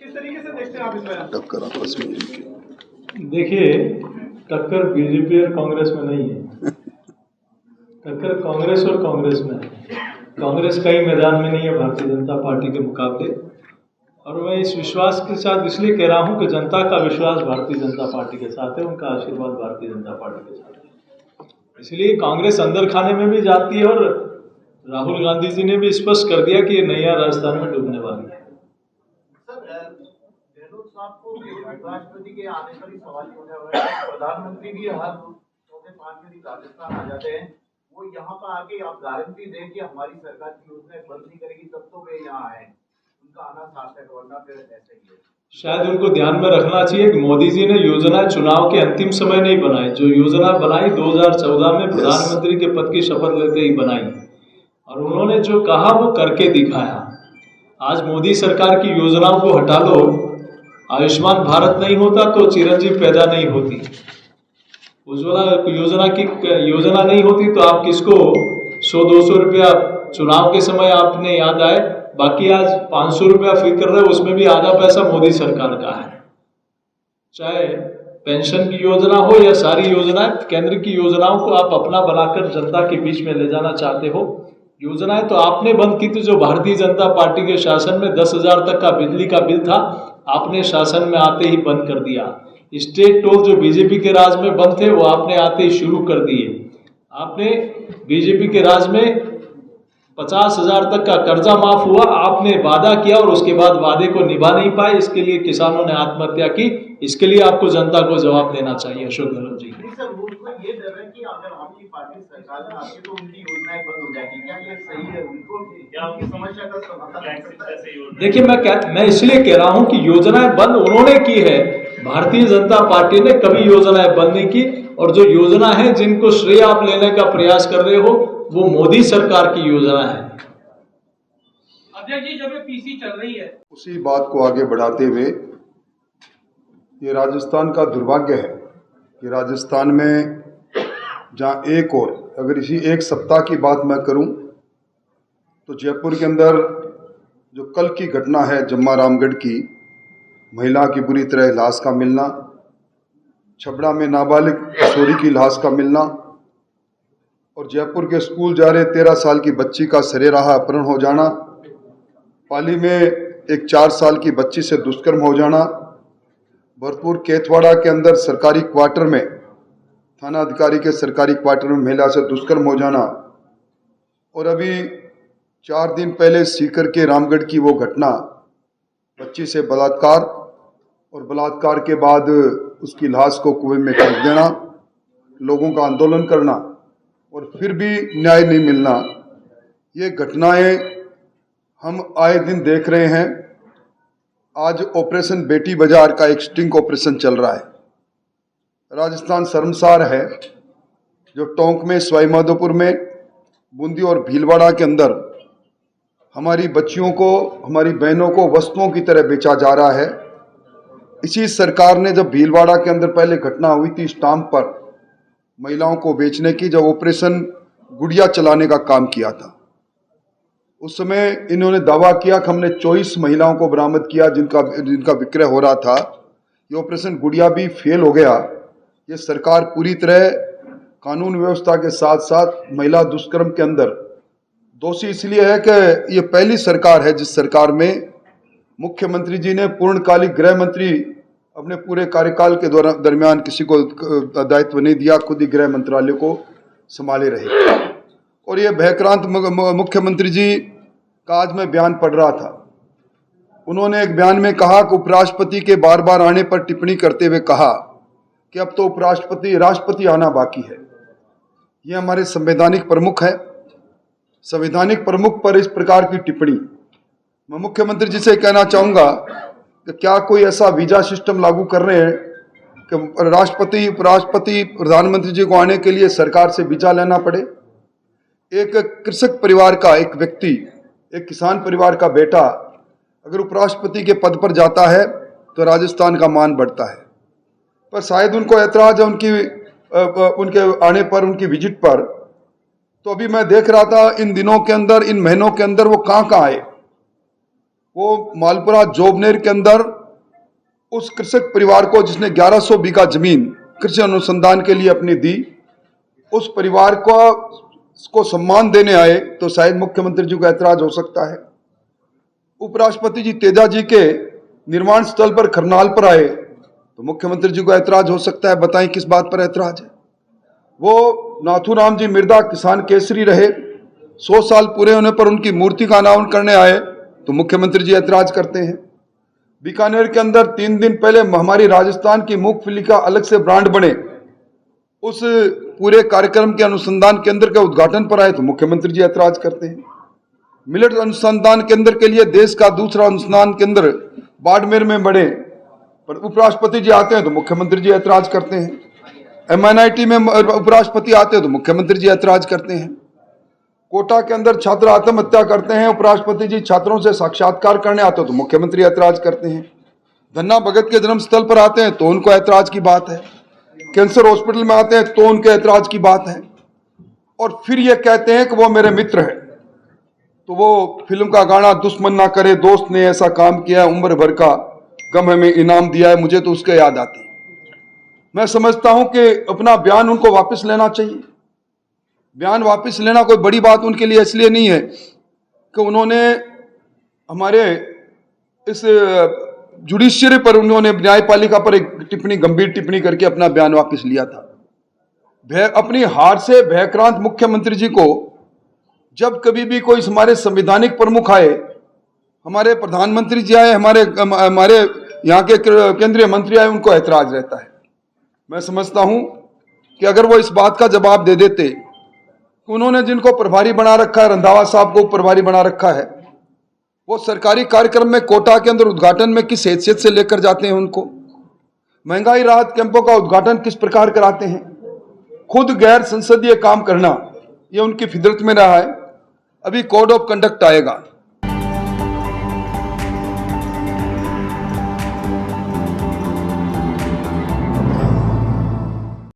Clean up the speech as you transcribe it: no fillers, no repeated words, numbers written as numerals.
किस तरीके से देखते हैं आप इस बयान? टक्कर आपस में। देखिए, टक्कर बीजेपी और कांग्रेस में नहीं है, टक्कर कांग्रेस और कांग्रेस में है। कांग्रेस कई मैदान में नहीं है भारतीय जनता पार्टी के मुकाबले, और मैं इस विश्वास के साथ इसलिए कह रहा हूं कि जनता का विश्वास भारतीय जनता पार्टी के साथ है, उनका आशीर्वाद भारतीय जनता पार्टी के साथ है। इसलिए कांग्रेस अंदर खाने में भी जाती है, और राहुल गांधी जी ने भी स्पष्ट कर दिया कि ये नैया राजस्थान में डूबने वाली है। गहलोत साहब को राष्ट्रपति के आने पर ही सवाल उठा हुआ है, प्रधानमंत्री भी हर 4-5 दिन राजस्थान आ जाते हैं, वो यहाँ पर आके आप गारंटी दें कि हमारी सरकार की योजनाएं बंद नहीं करेगी, तब तो वे यहाँ आए, उनका आना सार्थक, वरना फिर ऐसे ही है। शायद उनको ध्यान में रखना चाहिए कि मोदी जी ने योजना चुनाव के अंतिम समय नहीं बनाई, जो योजना बनाई 2014 में प्रधानमंत्री के पद की शपथ लेते ही बनाई, और उन्होंने जो कहा वो करके दिखाया। आज मोदी सरकार की योजनाओं को हटा लो, आयुष्मान भारत नहीं होता तो चिरंजीव पैदा नहीं होती, उज्ज्वला योजना नहीं होती तो आप किसको 100-200 रुपया चुनाव के समय आपने याद आए, बाकी आज 500 रुपया फ्री कर रहे हो, उसमें भी आधा पैसा मोदी सरकार का है। चाहे पेंशन की योजना हो या सारी योजनाएं, केंद्र की योजनाओं को आप अपना बनाकर जनता के बीच में ले जाना चाहते हो। योजनाएं तो आपने बंद की थी, जो भारतीय जनता पार्टी के शासन में 10,000 तक का बिजली का बिल था, आपने शासन में आते ही बंद कर दिया। स्टेट टोल जो बीजेपी के राज में बंद थे, वो आपने आते ही शुरू कर दिए। आपने बीजेपी के राज में 50,000 तक का कर्जा माफ हुआ, आपने वादा किया और उसके बाद वादे को निभा नहीं पाए, इसके लिए किसानों ने आत्महत्या की। इसके लिए आपको जनता को जवाब देना चाहिए अशोक गहलोत जी। सर, उनको ये डर है कि अगर आपकी पार्टी सरकार में आती तो उनकी योजनाएं बंद हो जाएगी, क्या ये सही है? उनको क्या उनकी समस्या का समाधान? देखिए, मैं इसलिए कह रहा हूं कि योजनाएं बंद उन्होंने की है, भारतीय जनता पार्टी ने कभी योजनाएं बंद नहीं की, और जो योजना है जिनको श्रेय आप लेने का प्रयास कर रहे हो, वो मोदी सरकार की योजना है। अध्यक्ष जी, जब ये पीसी चल रही है, उसी बात को आगे बढ़ाते हुए, ये राजस्थान का दुर्भाग्य है कि राजस्थान में जहाँ एक और, अगर इसी एक सप्ताह की बात मैं करूं तो जयपुर के अंदर जो कल की घटना है जम्मा रामगढ़ की, महिला की बुरी तरह लाश का मिलना, छबड़ा में नाबालिग किशोरी की लाश का मिलना, और जयपुर के स्कूल जा रहे 13 साल की बच्ची का सरेराह अपहरण हो जाना, पाली में एक 4 साल की बच्ची से दुष्कर्म हो जाना, भरतपुर केथवाड़ा के अंदर सरकारी क्वार्टर में, थाना अधिकारी के सरकारी क्वार्टर में महिला से दुष्कर्म हो जाना, और अभी 4 दिन पहले सीकर के रामगढ़ की वो घटना, बच्ची से बलात्कार, और बलात्कार के बाद उसकी लाश को कुएं में फेंक देना, लोगों का आंदोलन करना और फिर भी न्याय नहीं मिलना। ये घटनाएं हम आए दिन देख रहे हैं। आज ऑपरेशन बेटी बाजार का एक स्टिंग ऑपरेशन चल रहा है। राजस्थान शर्मसार है जो टोंक में, सवाईमाधोपुर में, बूंदी और भीलवाड़ा के अंदर हमारी बच्चियों को, हमारी बहनों को वस्तुओं की तरह बेचा जा रहा है। इसी सरकार ने जब भीलवाड़ा के अंदर पहले घटना हुई थी स्टाम्प पर महिलाओं को बेचने की, जब ऑपरेशन गुड़िया चलाने का काम किया था, उस समय इन्होंने दावा किया कि हमने 24 महिलाओं को बरामद किया जिनका विक्रय हो रहा था। ये ऑपरेशन गुड़िया भी फेल हो गया। ये सरकार पूरी तरह कानून व्यवस्था के साथ साथ महिला दुष्कर्म के अंदर दोषी इसलिए है कि ये पहली सरकार है जिस सरकार में मुख्यमंत्री जी ने पूर्णकालिक गृह मंत्री अपने पूरे कार्यकाल के दरमियान किसी को दायित्व नहीं दिया, खुद ही गृह मंत्रालय को संभाले रहे। और ये भयक्रांत मुख्यमंत्री जी का आज मैं बयान पढ़ रहा था। उन्होंने एक बयान में कहा कि उपराष्ट्रपति के बार बार आने पर टिप्पणी करते हुए कहा कि अब तो राष्ट्रपति आना बाकी है। ये हमारे संवैधानिक प्रमुख है। संवैधानिक प्रमुख पर इस प्रकार की टिप्पणी, मैं मुख्यमंत्री जी से कहना चाहूंगा कि क्या कोई ऐसा वीजा सिस्टम लागू कर रहे हैं कि राष्ट्रपति, उपराष्ट्रपति, प्रधानमंत्री जी को आने के लिए सरकार से वीजा लेना पड़े? एक कृषक परिवार का एक व्यक्ति, एक किसान परिवार का बेटा अगर उपराष्ट्रपति के पद पर जाता है तो राजस्थान का मान बढ़ता है। पर शायद उनको ऐतराज है उनके आने पर, उनकी विजिट पर। तो अभी मैं देख रहा था इन दिनों के अंदर, इन महीनों के अंदर वो कहाँ आए। वो मालपुरा जोबनेर के अंदर उस कृषक परिवार को जिसने 1100 बीघा जमीन कृषि अनुसंधान के लिए अपनी दी, उस परिवार को सम्मान देने आए तो शायद मुख्यमंत्री जी को ऐतराज हो सकता है। उपराष्ट्रपति जी तेजा जी के निर्माण स्थल पर करनाल पर आए तो मुख्यमंत्री जी को ऐतराज हो सकता है। बताएं किस बात पर ऐतराज है। वो नाथूराम जी मिर्दा किसान केसरी रहे, 100 साल पूरे होने पर उनकी मूर्ति का अनावरण करने आए तो मुख्यमंत्री जी ऐतराज करते हैं। बीकानेर के अंदर 3 दिन पहले हमारी राजस्थान की मूंगफली का अलग से ब्रांड बने, उस पूरे कार्यक्रम के अनुसंधान केंद्र के उद्घाटन पर आए तो मुख्यमंत्री जी ऐतराज करते हैं। मिलेट अनुसंधान केंद्र के लिए देश का दूसरा अनुसंधान केंद्र बाड़मेर में बने पर उपराष्ट्रपति जी आते हैं तो मुख्यमंत्री जी ऐतराज करते हैं। MNIT में उपराष्ट्रपति आते हैं तो मुख्यमंत्री जी ऐतराज करते हैं। कोटा के अंदर छात्र आत्महत्या करते हैं, उपराष्ट्रपति जी छात्रों से साक्षात्कार करने आते हैं तो मुख्यमंत्री ऐतराज करते हैं। धन्ना भगत के जन्म स्थल पर आते हैं तो उनको ऐतराज की बात है। कैंसर हॉस्पिटल में आते हैं तो उनके ऐतराज की बात है। और फिर ये कहते हैं कि वो मेरे मित्र है। तो वो फिल्म का गाना दुश्मन ना करे दोस्त ने ऐसा काम किया, उम्र भर का गम हमें इनाम दिया है, मुझे तो उसके याद आती। मैं समझता हूं कि अपना बयान उनको वापस लेना चाहिए। बयान वापस लेना कोई बड़ी बात उनके लिए इसलिए नहीं है कि उन्होंने हमारे इस जुडिशियरी पर, उन्होंने न्यायपालिका पर एक टिप्पणी, गंभीर टिप्पणी करके अपना बयान वापस लिया था। अपनी हार से भयक्रांत मुख्यमंत्री जी को जब कभी भी कोई हमारे संवैधानिक प्रमुख आए, हमारे प्रधानमंत्री जी आए, हमारे यहाँ के केंद्रीय मंत्री आए, उनको ऐतराज रहता है। मैं समझता हूं कि अगर वो इस बात का जवाब दे देते, उन्होंने जिनको प्रभारी बना रखा है, रंधावा साहब को प्रभारी बना रखा है, वो सरकारी कार्यक्रम में कोटा के अंदर उद्घाटन में किस हैसियत से लेकर जाते हैं उनको, महंगाई राहत कैंपों का उद्घाटन किस प्रकार कराते हैं, खुद गैर संसदीय काम करना ये उनकी फितरत में रहा है। अभी कोड ऑफ कंडक्ट आएगा,